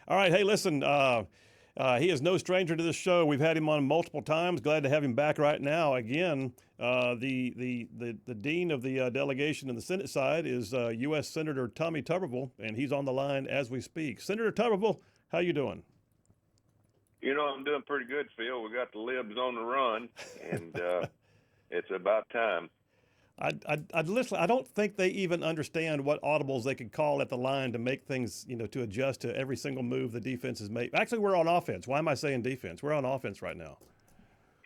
All right. Hey, listen, he is no stranger to this show. We've had him on multiple times. Glad to have him back right now. Again, the dean of the delegation in the Senate side is U.S. Senator Tommy Tuberville, and he's on the line as we speak. Senator Tuberville, how you doing? I'm doing pretty good, Phil. We got the libs on the run, and it's about time. I'd listen. I don't think they even understand what audibles they could call at the line to make things, to adjust to every single move the defense is making. Actually, we're on offense. Why am I saying defense? We're on offense right now.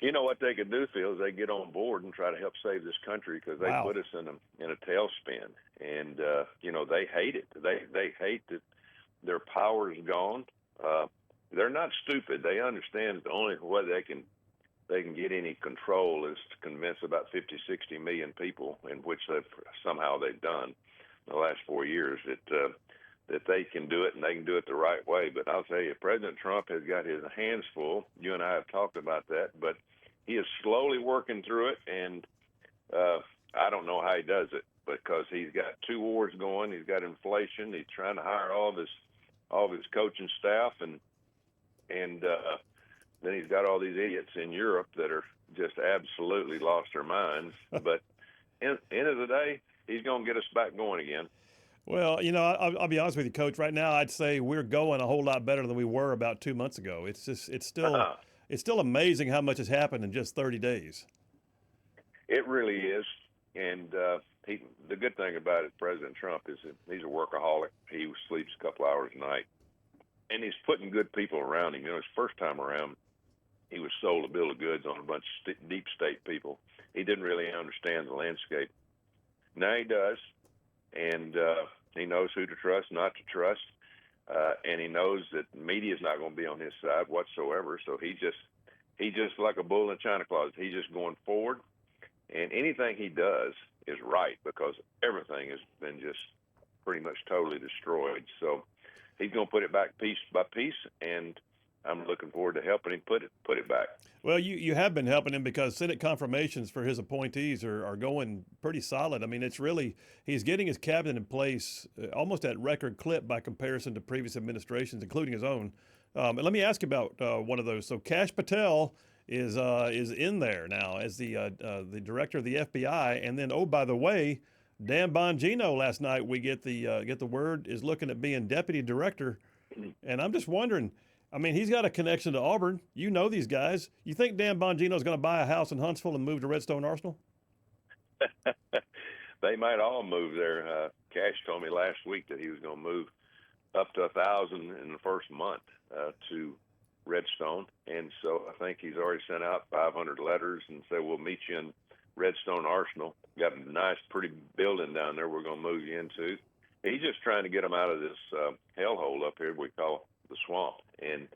You know what they could do, Phil, is they get on board and try to help save this country because they Wow. put us in a tailspin, and they hate it. They hate that their power is gone. They're not stupid. They understand the only way they can get any control is to convince about 50, 60 million people, in which they've done in the last 4 years, that they can do it and they can do it the right way. But I'll tell you, President Trump has got his hands full. You and I have talked about that, but he is slowly working through it, and I don't know how he does it because he's got two wars going. He's got inflation. He's trying to hire all of his coaching staff, and then he's got all these idiots in Europe that are just absolutely lost their minds. But end of the day, he's going to get us back going again. Well, I'll be honest with you, Coach. Right now, I'd say we're going a whole lot better than we were about 2 months ago. It's still amazing how much has happened in just 30 days. It really is. And the good thing about it, President Trump, is that he's a workaholic. He sleeps a couple hours a night, and he's putting good people around him. His first time around, he was sold a bill of goods on a bunch of deep state people. He didn't really understand the landscape. Now he does, and he knows who to trust, not to trust, and he knows that the media is not going to be on his side whatsoever. So he just like a bull in a china closet. He's just going forward, and anything he does is right because everything has been just pretty much totally destroyed. So he's going to put it back piece by piece, and I'm looking forward to helping him put it back. Well, you have been helping him because Senate confirmations for his appointees are going pretty solid. I mean, he's getting his cabinet in place almost at record clip by comparison to previous administrations, including his own. And let me ask you about one of those. So Kash Patel is in there now as the director of the FBI, and then, oh, by the way, Dan Bongino last night we get the word is looking at being deputy director, and I'm just wondering. I mean, he's got a connection to Auburn. You know these guys. You think Dan Bongino is going to buy a house in Huntsville and move to Redstone Arsenal? They might all move there. Kash told me last week that he was going to move up to 1,000 in the first month to Redstone, and so I think he's already sent out 500 letters and said we'll meet you in Redstone Arsenal. Got a nice, pretty building down there we're going to move you into. He's just trying to get them out of this hellhole up here we call the swamp, and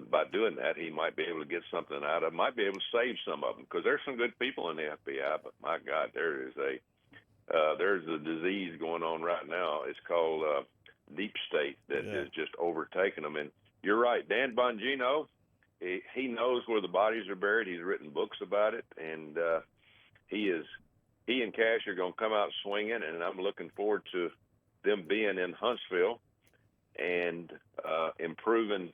by doing that, he might be able to get something out of them, might be able to save some of them, because there's some good people in the FBI, but my God, there's a disease going on right now. It's called deep state that has just overtaken them. And you're right, Dan Bongino, he knows where the bodies are buried. He's written books about it, and he and Kash are going to come out swinging, and I'm looking forward to them being in Huntsville and improving,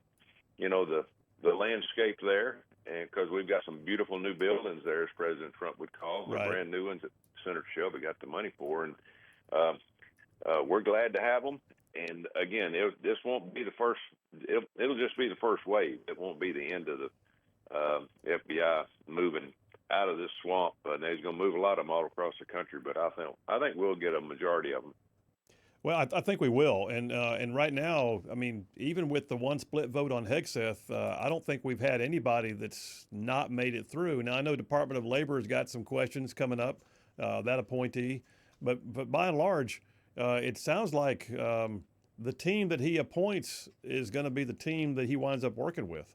the landscape there, and because we've got some beautiful new buildings there, as President Trump would call, the brand new ones that Senator Shelby got the money for, and we're glad to have them. And again, this won't be the first; it'll just be the first wave. It won't be the end of the FBI moving out of this swamp. There's going to move a lot of them all across the country, but I think we'll get a majority of them. Well, I think we will, and right now, I mean, even with the one split vote on Hegseth, I don't think we've had anybody that's not made it through. Now, I know Department of Labor has got some questions coming up, that appointee, but by and large, it sounds like the team that he appoints is going to be the team that he winds up working with.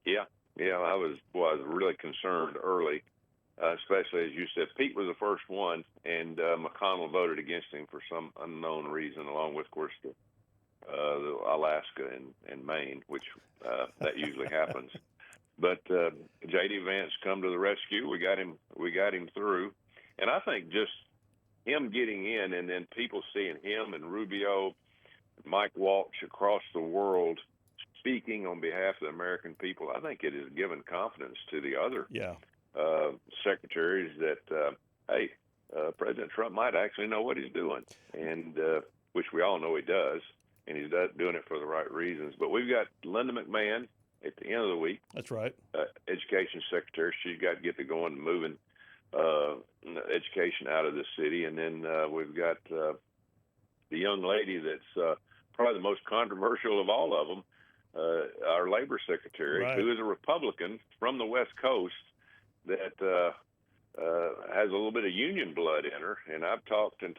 Yeah, I was really concerned early. Especially, as you said, Pete was the first one, and McConnell voted against him for some unknown reason, along with, of course, the Alaska and Maine, which that usually happens. But J.D. Vance come to the rescue. We got him through, and I think just him getting in, and then people seeing him and Rubio, Mike Walsh across the world leading on behalf of the American people, I think it has given confidence to the other Yeah. secretaries that, hey, President Trump might actually know what he's doing, and which we all know he does, and he's doing it for the right reasons. But we've got Linda McMahon at the end of the week. That's right. Education secretary. She's got to get to going and moving education out of the city. And then we've got the young lady that's probably the most controversial of all of them, our labor secretary, Right. who is a Republican from the West Coast that has a little bit of union blood in her. And I've talked, and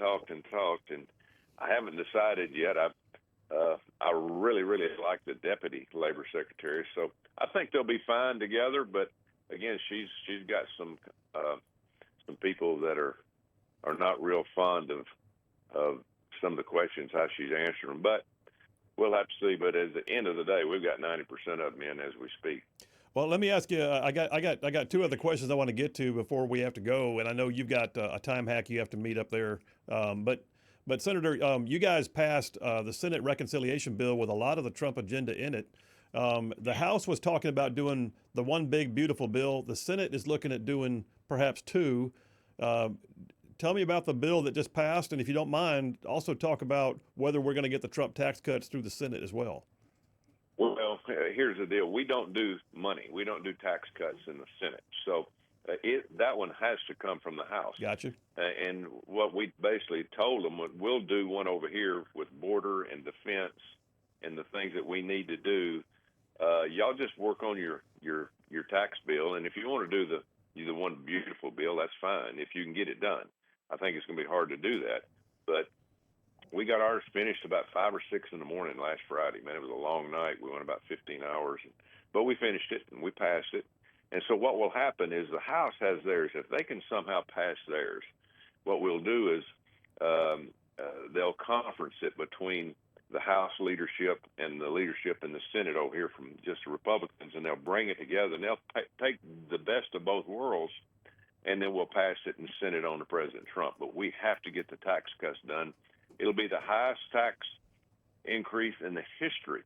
I haven't decided yet. I really, really like the deputy labor secretary, so I think they'll be fine together. But again, she's got some people that are not real fond of some of the questions, how she's answering them. But we'll have to see. But at the end of the day, we've got 90% of them in as we speak. Well, let me ask you. I got two other questions I want to get to before we have to go, and I know you've got a time hack you have to meet up there. But Senator, you guys passed the Senate reconciliation bill with a lot of the Trump agenda in it. The House was talking about doing the one big beautiful bill. The Senate is looking at doing perhaps two. Tell me about the bill that just passed, and if you don't mind, also talk about whether we're going to get the Trump tax cuts through the Senate as well. Well, here's the deal. We don't do money. We don't do tax cuts in the Senate. So that one has to come from the House. Gotcha. And what we basically told them, we'll do one over here with border and defense and the things that we need to do. Y'all just work on your tax bill, and if you want to do the one beautiful bill, that's fine if you can get it done. I think it's going to be hard to do that, but we got ours finished about 5 or 6 in the morning last Friday. Man, it was a long night. We went about 15 hours, but we finished it and we passed it. And so what will happen is the House has theirs. If they can somehow pass theirs, what we'll do is they'll conference it between the House leadership and the leadership in the Senate over here from just the Republicans, and they'll bring it together, and they'll take the best of both worlds, and then we'll pass it and send it on to President Trump. But we have to get the tax cuts done. It'll be the highest tax increase in the history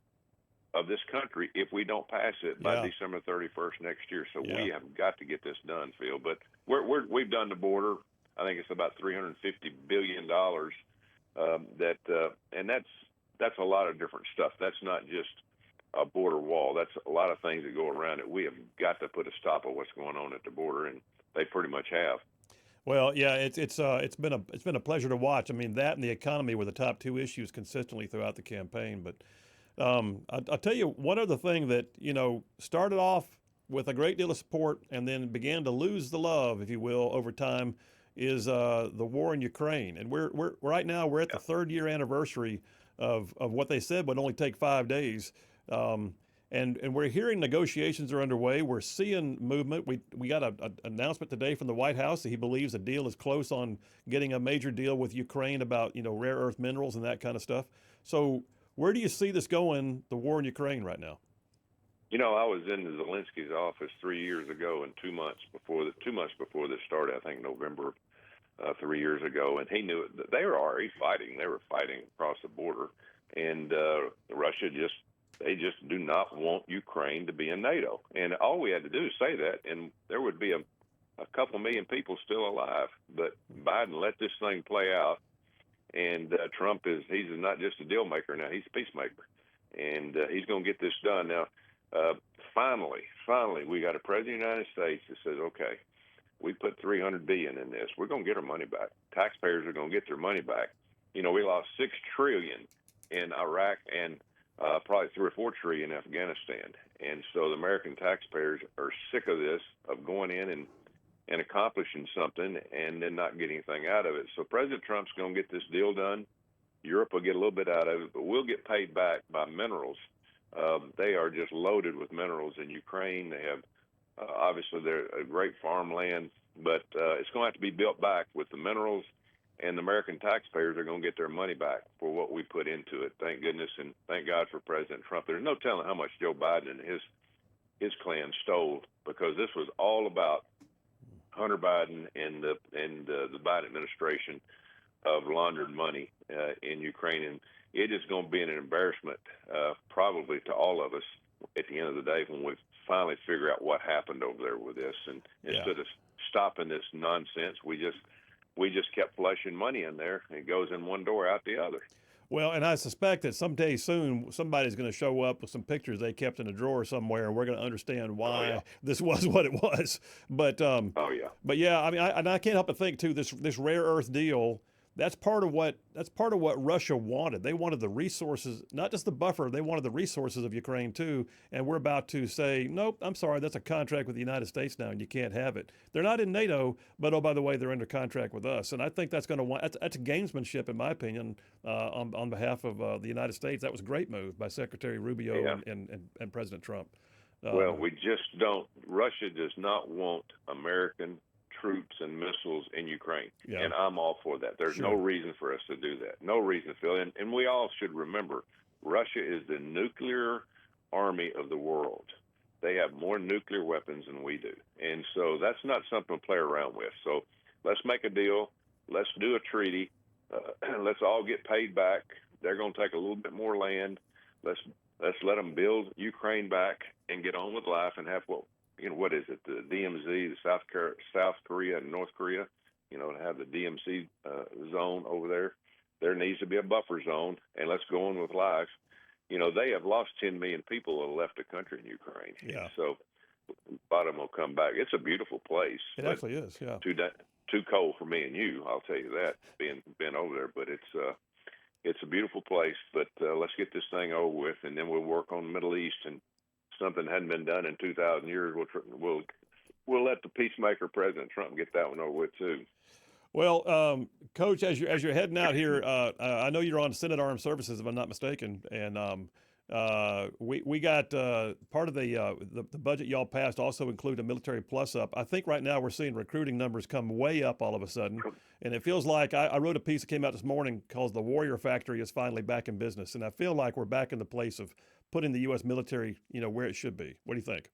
of this country if we don't pass it by December 31st next year. So we have got to get this done, Phil. But we've done the border. I think it's about $350 billion. And that's a lot of different stuff. That's not just a border wall. That's a lot of things that go around it. We have got to put a stop on what's going on at the border, and they pretty much have. Well, yeah, it's been a pleasure to watch. I mean, that and the economy were the top two issues consistently throughout the campaign. But I'll tell you one other thing that started off with a great deal of support and then began to lose the love, if you will, over time, is the war in Ukraine. And we're right now we're at the third year anniversary of what they said would only take 5 days. And we're hearing negotiations are underway. We're seeing movement. We got an announcement today from the White House that he believes a deal is close on getting a major deal with Ukraine about rare earth minerals and that kind of stuff. So where do you see this going, the war in Ukraine right now? I was in Zelensky's office 3 years ago, and 2 months before this started, I think November 3 years ago, and he knew it. They were already fighting. They were fighting across the border, and Russia they just do not want Ukraine to be in NATO. And all we had to do is say that, and there would be a couple million people still alive. But Biden let this thing play out, and Trump he's not just a deal maker now, he's a peacemaker. And he's going to get this done. Now, finally, we got a president of the United States that says, okay, we put $300 billion in this. We're going to get our money back. Taxpayers are going to get their money back. We lost $6 trillion in Iraq and probably $3 or $4 trillion in Afghanistan. And so the American taxpayers are sick of this, of going in and accomplishing something and then not getting anything out of it. So President Trump's going to get this deal done. Europe will get a little bit out of it, but we'll get paid back by minerals. They are just loaded with minerals in Ukraine. They have, obviously, they're a great farmland, but it's going to have to be built back with the minerals, and the American taxpayers are going to get their money back for what we put into it. Thank goodness, and thank God for President Trump. There's no telling how much Joe Biden and his clan stole, because this was all about Hunter Biden and the Biden administration of laundered money in Ukraine, and it is going to be an embarrassment probably to all of us at the end of the day when we finally figure out what happened over there with this. And instead of stopping this nonsense, we just kept flushing money in there. It goes in one door, out the other. Well, and I suspect that someday soon somebody's going to show up with some pictures they kept in a drawer somewhere, and we're going to understand why this was what it was. But but yeah, I mean, I can't help but think too, this rare earth deal. That's part of what Russia wanted. They wanted the resources, not just the buffer. They wanted the resources of Ukraine too. And we're about to say, nope, I'm sorry, that's a contract with the United States now, and you can't have it. They're not in NATO, but oh, by the way, they're under contract with us. And I think that's going to that's a gamesmanship, in my opinion, on behalf of the United States. That was a great move by Secretary Rubio and President Trump. Well, we just don't. Russia does not want American troops and missiles in Ukraine. Yeah. And I'm all for that. There's no reason for us to do that. No reason, Phil. And we all should remember, Russia is the nuclear army of the world. They have more nuclear weapons than we do. And so that's not something to play around with. So let's make a deal. Let's do a treaty. Let's all get paid back. They're going to take a little bit more land. Let's let them build Ukraine back and get on with life and have what is it? The DMZ, the South Korea and North Korea, to have the DMZ zone over there. There needs to be a buffer zone, and let's go on with life. They have lost 10 million people that left the country in Ukraine. Yeah. So bottom will come back. It's a beautiful place. It actually is, yeah. Too cold for me and you, I'll tell you that, being over there. But it's a beautiful place. But let's get this thing over with, and then we'll work on the Middle East. And something hadn't been done in 2,000 years, we'll let the peacemaker President Trump get that one over with too. Well, Coach, as you're heading out here, I know you're on Senate Armed Services, if I'm not mistaken, and we got part of the budget y'all passed also include a military plus up. I think right now we're seeing recruiting numbers come way up all of a sudden, and it feels like I wrote a piece that came out this morning called "The Warrior Factory is finally back in business," and I feel like we're back in the place of putting the U.S. military, where it should be. What do you think?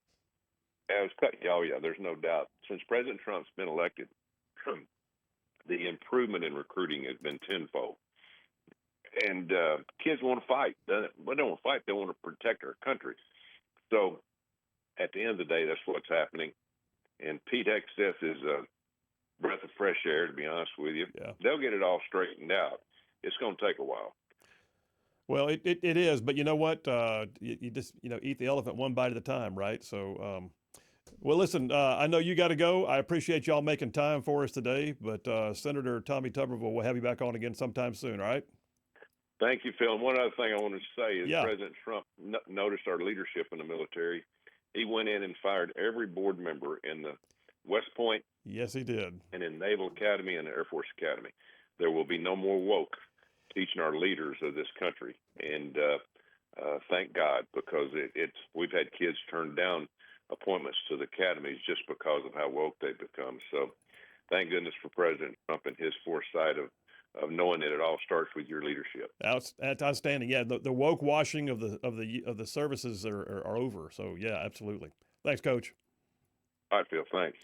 Yeah, there's no doubt. Since President Trump's been elected, the improvement in recruiting has been tenfold. And kids want to fight. They don't want to fight. They want to protect our country. So at the end of the day, that's what's happening. And Pete Hegseth is a breath of fresh air, to be honest with you. Yeah. They'll get it all straightened out. It's going to take a while. Well, it is, but you know what? You just eat the elephant one bite at a time, right? So, well, listen, I know you got to go. I appreciate y'all making time for us today, but Senator Tommy Tuberville will have you back on again sometime soon. All right? Thank you, Phil. And one other thing I wanted to say is President Trump noticed our leadership in the military. He went in and fired every board member in the West Point. Yes, he did. And in Naval Academy and the Air Force Academy. There will be no more woke teaching our leaders of this country, and thank God, because we've had kids turn down appointments to the academies just because of how woke they've become. So, thank goodness for President Trump and his foresight of knowing that it all starts with your leadership. That's outstanding. Yeah, the woke washing of the services are over. So yeah, absolutely. Thanks, Coach. All right, Phil. Thanks.